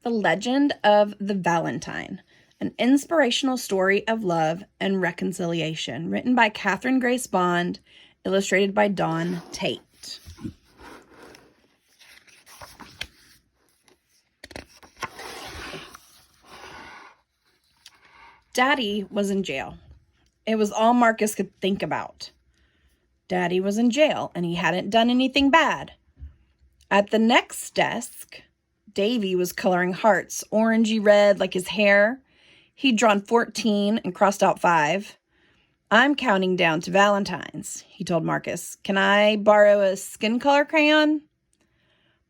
The Legend of the Valentine, an inspirational story of love and reconciliation, written by Catherine Grace Bond, illustrated by Dawn Tate. Daddy was in jail. It was all Marcus could think about. Daddy was in jail, and he hadn't done anything bad. At the next desk, Davy was coloring hearts, orangey red like his hair. He'd drawn 14 and crossed out 5. "I'm counting down to Valentine's," he told Marcus. "Can I borrow a skin color crayon?"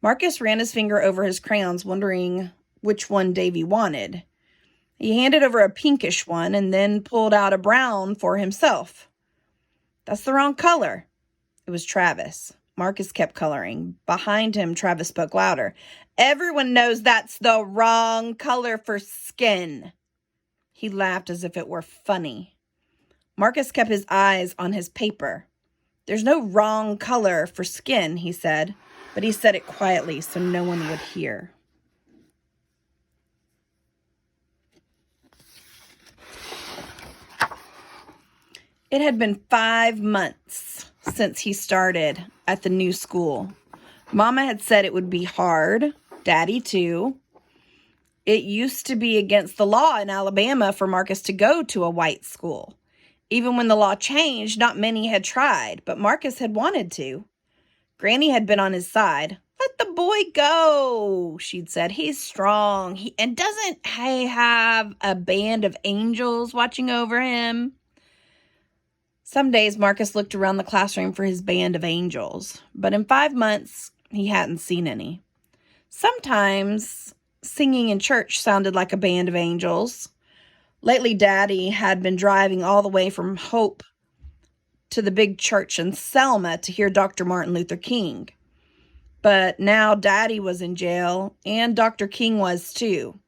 Marcus ran his finger over his crayons, wondering which one Davy wanted. He handed over a pinkish one and then pulled out a brown for himself. "That's the wrong color." It was Travis. Marcus kept coloring. Behind him, Travis spoke louder. "Everyone knows that's the wrong color for skin." He laughed as if it were funny. Marcus kept his eyes on his paper. "There's no wrong color for skin," he said, but he said it quietly so no one would hear. It had been 5 months since he started at the new school. Mama had said it would be hard. Daddy, too. It used to be against the law in Alabama for Marcus to go to a white school. Even when the law changed, not many had tried, but Marcus had wanted to. Granny had been on his side. "Let the boy go," she'd said. "He's strong. And doesn't he have a band of angels watching over him?" Some days Marcus looked around the classroom for his band of angels, but in 5 months, he hadn't seen any. Sometimes singing in church sounded like a band of angels. Lately, Daddy had been driving all the way from Hope to the big church in Selma to hear Dr. Martin Luther King. But now Daddy was in jail, and Dr. King was too.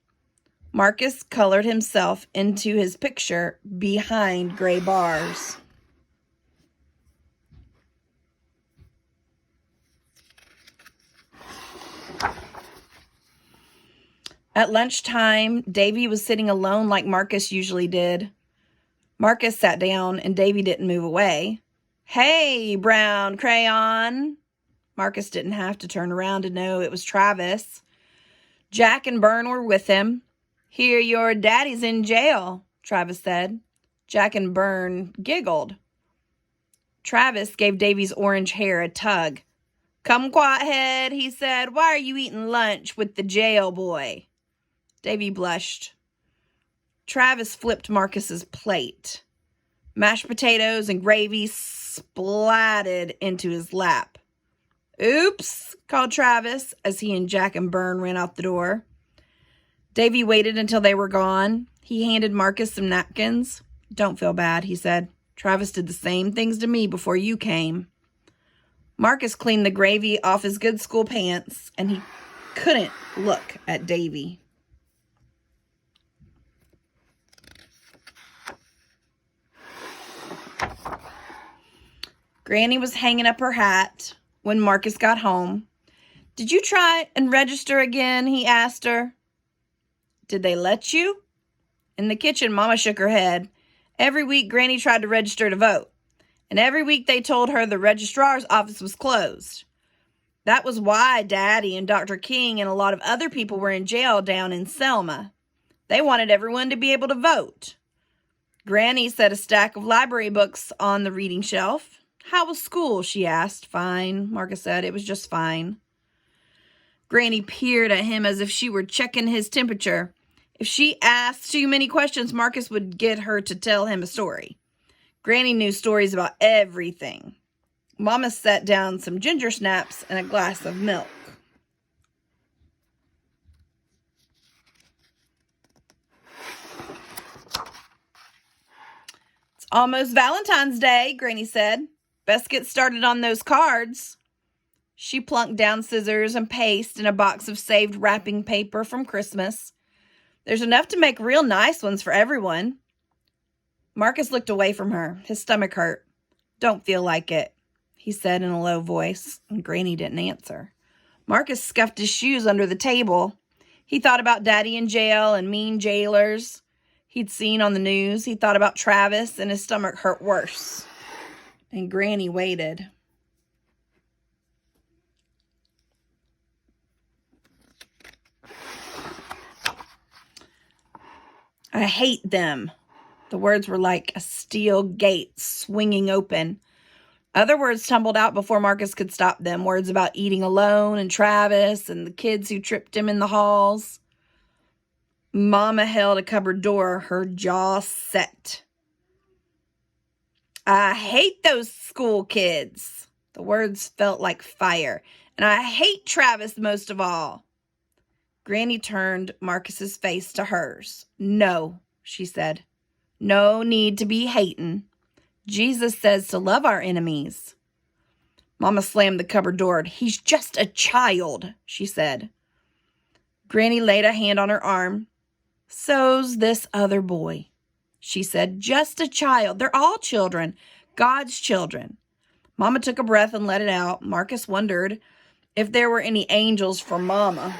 Marcus colored himself into his picture behind gray bars. At lunchtime, Davy was sitting alone like Marcus usually did. Marcus sat down and Davy didn't move away. "Hey, brown crayon." Marcus didn't have to turn around to know it was Travis. Jack and Bern were with him. "Hear your daddy's in jail," Travis said. Jack and Bern giggled. Travis gave Davy's orange hair a tug. "Kumquat head," he said. "Why are you eating lunch with the jail boy?" Davy blushed. Travis flipped Marcus's plate. Mashed potatoes and gravy splatted into his lap. "Oops," called Travis as he and Jack and Bern ran out the door. Davy waited until they were gone. He handed Marcus some napkins. "Don't feel bad," he said. "Travis did the same things to me before you came." Marcus cleaned the gravy off his good school pants, and he couldn't look at Davy. Granny was hanging up her hat when Marcus got home. "Did you try and register again?" he asked her. "Did they let you?" In the kitchen, Mama shook her head. Every week, Granny tried to register to vote, and every week they told her the registrar's office was closed. That was why Daddy and Dr. King and a lot of other people were in jail down in Selma. They wanted everyone to be able to vote. Granny set a stack of library books on the reading shelf. "How was school?" she asked. "Fine," Marcus said. "It was just fine." Granny peered at him as if she were checking his temperature. If she asked too many questions, Marcus would get her to tell him a story. Granny knew stories about everything. Mama set down some ginger snaps and a glass of milk. "It's almost Valentine's Day," Granny said. "Best get started on those cards." She plunked down scissors and paste in a box of saved wrapping paper from Christmas. "There's enough to make real nice ones for everyone." Marcus looked away from her. His stomach hurt. "Don't feel like it," he said in a low voice, and Granny didn't answer. Marcus scuffed his shoes under the table. He thought about Daddy in jail and mean jailers he'd seen on the news. He thought about Travis, and his stomach hurt worse. And Granny waited. I hate them. The words were like a steel gate swinging open. Other words tumbled out before Marcus could stop them. Words about eating alone and Travis and the kids who tripped him in the halls. Mama held a cupboard door, her jaw set. I hate those school kids. The words felt like fire. And I hate Travis most of all. Granny turned Marcus's face to hers. No, she said. No need to be hating. Jesus says to love our enemies. Mama slammed the cupboard door. He's just a child, she said. Granny laid a hand on her arm. So's this other boy, she said. Just a child. They're all children. God's children. Mama took a breath and let it out. Marcus wondered if there were any angels for Mama.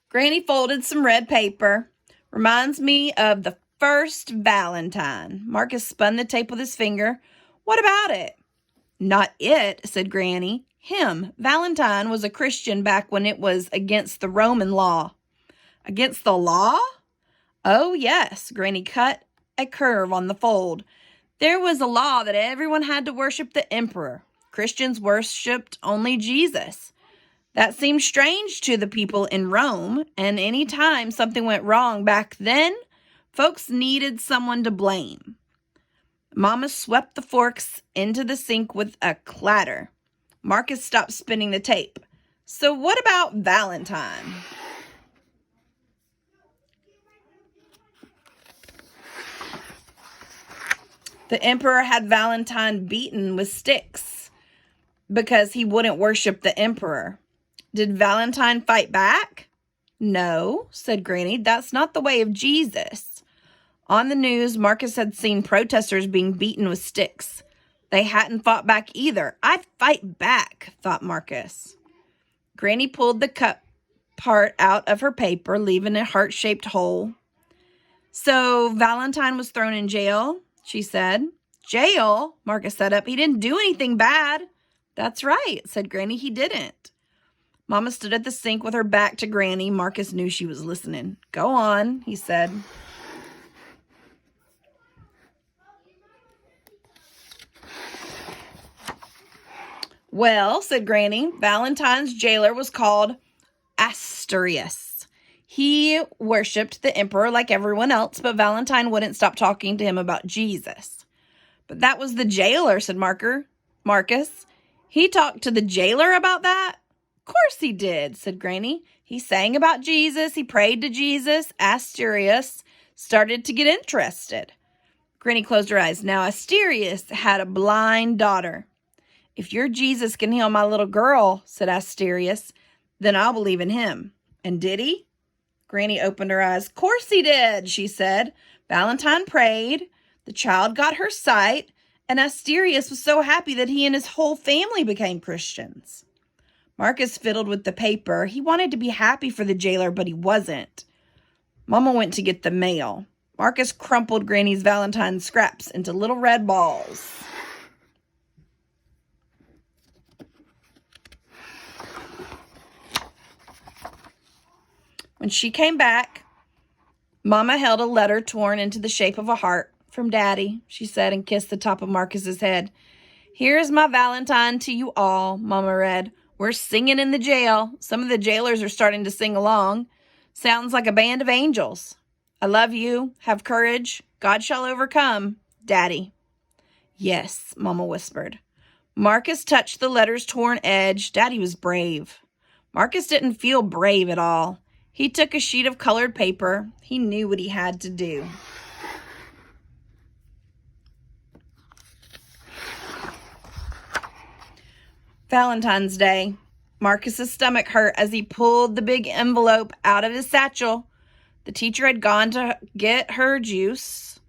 Granny folded some red paper. Reminds me of the first Valentine. Marcus spun the tape with his finger. What about it? Not it, said Granny. Him. Valentine was a Christian back when it was against the Roman law. Against the law? Oh, yes. Granny cut a curve on the fold. There was a law that everyone had to worship the emperor. Christians worshipped only Jesus. That seemed strange to the people in Rome, and any time something went wrong back then, folks needed someone to blame. Mama swept the forks into the sink with a clatter. Marcus stopped spinning the tape. So what about Valentine? The emperor had Valentine beaten with sticks because he wouldn't worship the emperor. Did Valentine fight back? No, said Granny. That's not the way of Jesus. On the news, Marcus had seen protesters being beaten with sticks. They hadn't fought back either. I'd fight back, thought Marcus. Granny pulled the cut part out of her paper, leaving a heart-shaped hole. So Valentine was thrown in jail, she said. Jail? Marcus sat up. He didn't do anything bad. That's right, said Granny. He didn't. Mama stood at the sink with her back to Granny. Marcus knew she was listening. Go on, he said. Well, said Granny, Valentine's jailer was called Asturias. He worshipped the emperor like everyone else, but Valentine wouldn't stop talking to him about Jesus. But that was the jailer, said Marcus. He talked to the jailer about that? Of course he did, said Granny. He sang about Jesus. He prayed to Jesus. Asturias started to get interested. Granny closed her eyes. Now, Asturias had a blind daughter. If your Jesus can heal my little girl, said Asturias, then I'll believe in him. And did he? Granny opened her eyes. Of course he did, she said. Valentine prayed. The child got her sight. And Asturias was so happy that he and his whole family became Christians. Marcus fiddled with the paper. He wanted to be happy for the jailer, but he wasn't. Mama went to get the mail. Marcus crumpled Granny's Valentine scraps into little red balls. When she came back, Mama held a letter torn into the shape of a heart. From Daddy, she said, and kissed the top of Marcus's head. Here's my Valentine to you all, Mama read. We're singing in the jail. Some of the jailers are starting to sing along. Sounds like a band of angels. I love you. Have courage. God shall overcome. Daddy. Yes, Mama whispered. Marcus touched the letter's torn edge. Daddy was brave. Marcus didn't feel brave at all. He took a sheet of colored paper. He knew what he had to do. Valentine's Day. Marcus's stomach hurt as he pulled the big envelope out of his satchel. The teacher had gone to get her juice.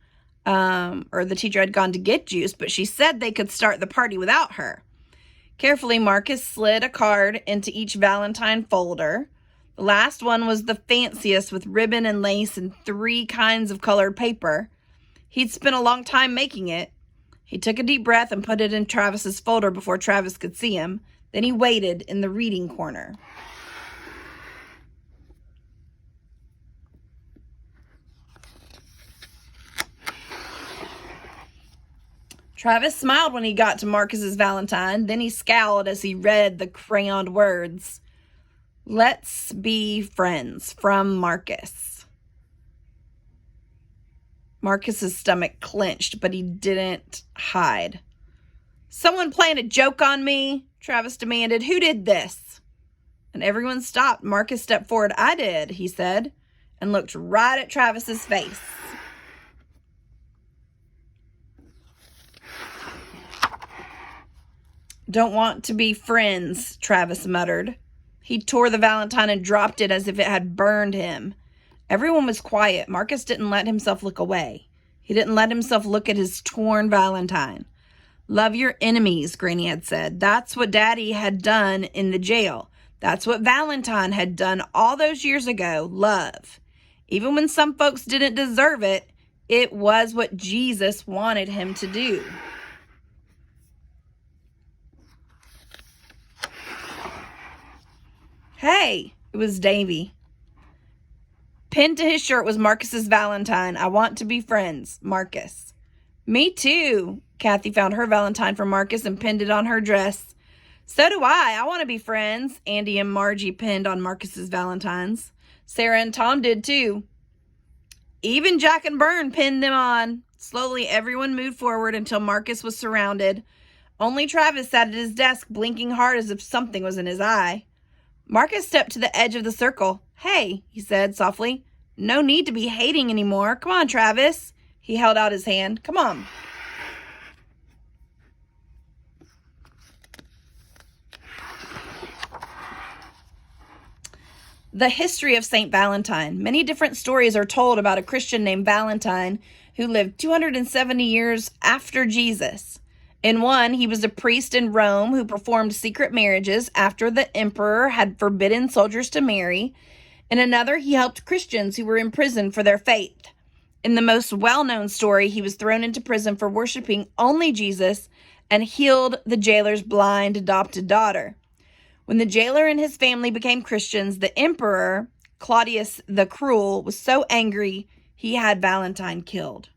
or the teacher had gone to get juice, but she said they could start the party without her. Carefully, Marcus slid a card into each Valentine folder. The last one was the fanciest, with ribbon and lace and 3 kinds of colored paper. He'd spent a long time making it. He took a deep breath and put it in Travis's folder before Travis could see him. Then he waited in the reading corner. Travis smiled when he got to Marcus's Valentine. Then he scowled as he read the crayoned words. "Let's be friends, from Marcus." Marcus's stomach clenched, but he didn't hide. "Someone playing a joke on me?" Travis demanded. "Who did this?" And everyone stopped. Marcus stepped forward. "I did," he said, and looked right at Travis's face. "Don't want to be friends," Travis muttered. He tore the Valentine and dropped it as if it had burned him. Everyone was quiet. Marcus didn't let himself look away. He didn't let himself look at his torn Valentine. "Love your enemies," Granny had said. That's what Daddy had done in the jail. That's what Valentine had done all those years ago. Love. Even when some folks didn't deserve it, it was what Jesus wanted him to do. "Hey," it was Davy. Pinned to his shirt was Marcus's Valentine. "I want to be friends, Marcus." "Me too." Kathy found her Valentine for Marcus and pinned it on her dress. "So do I. I want to be friends." Andy and Margie pinned on Marcus's Valentines. Sarah and Tom did too. Even Jack and Bern pinned them on. Slowly, everyone moved forward until Marcus was surrounded. Only Travis sat at his desk, blinking hard as if something was in his eye. Marcus stepped to the edge of the circle. "Hey," he said softly. "No need to be hating anymore. Come on, Travis." He held out his hand. "Come on." The history of St. Valentine. Many different stories are told about a Christian named Valentine who lived 270 years after Jesus. In one, he was a priest in Rome who performed secret marriages after the emperor had forbidden soldiers to marry. In another, he helped Christians who were in prison for their faith. In the most well-known story, he was thrown into prison for worshiping only Jesus and healed the jailer's blind adopted daughter. When the jailer and his family became Christians, the emperor, Claudius the Cruel, was so angry he had Valentine killed.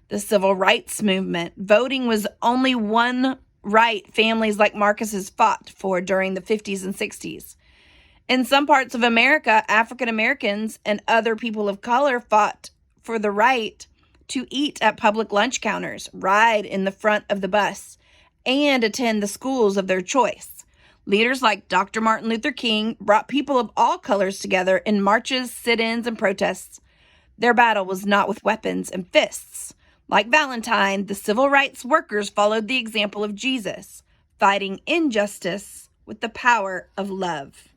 The civil rights movement. Voting was only one right families like Marcus's fought for during the 50s and 60s. In some parts of America, African Americans and other people of color fought for the right to eat at public lunch counters, ride in the front of the bus, and attend the schools of their choice. Leaders like Dr. Martin Luther King brought people of all colors together in marches, sit-ins, and protests. Their battle was not with weapons and fists. Like Valentine, the civil rights workers followed the example of Jesus, fighting injustice with the power of love.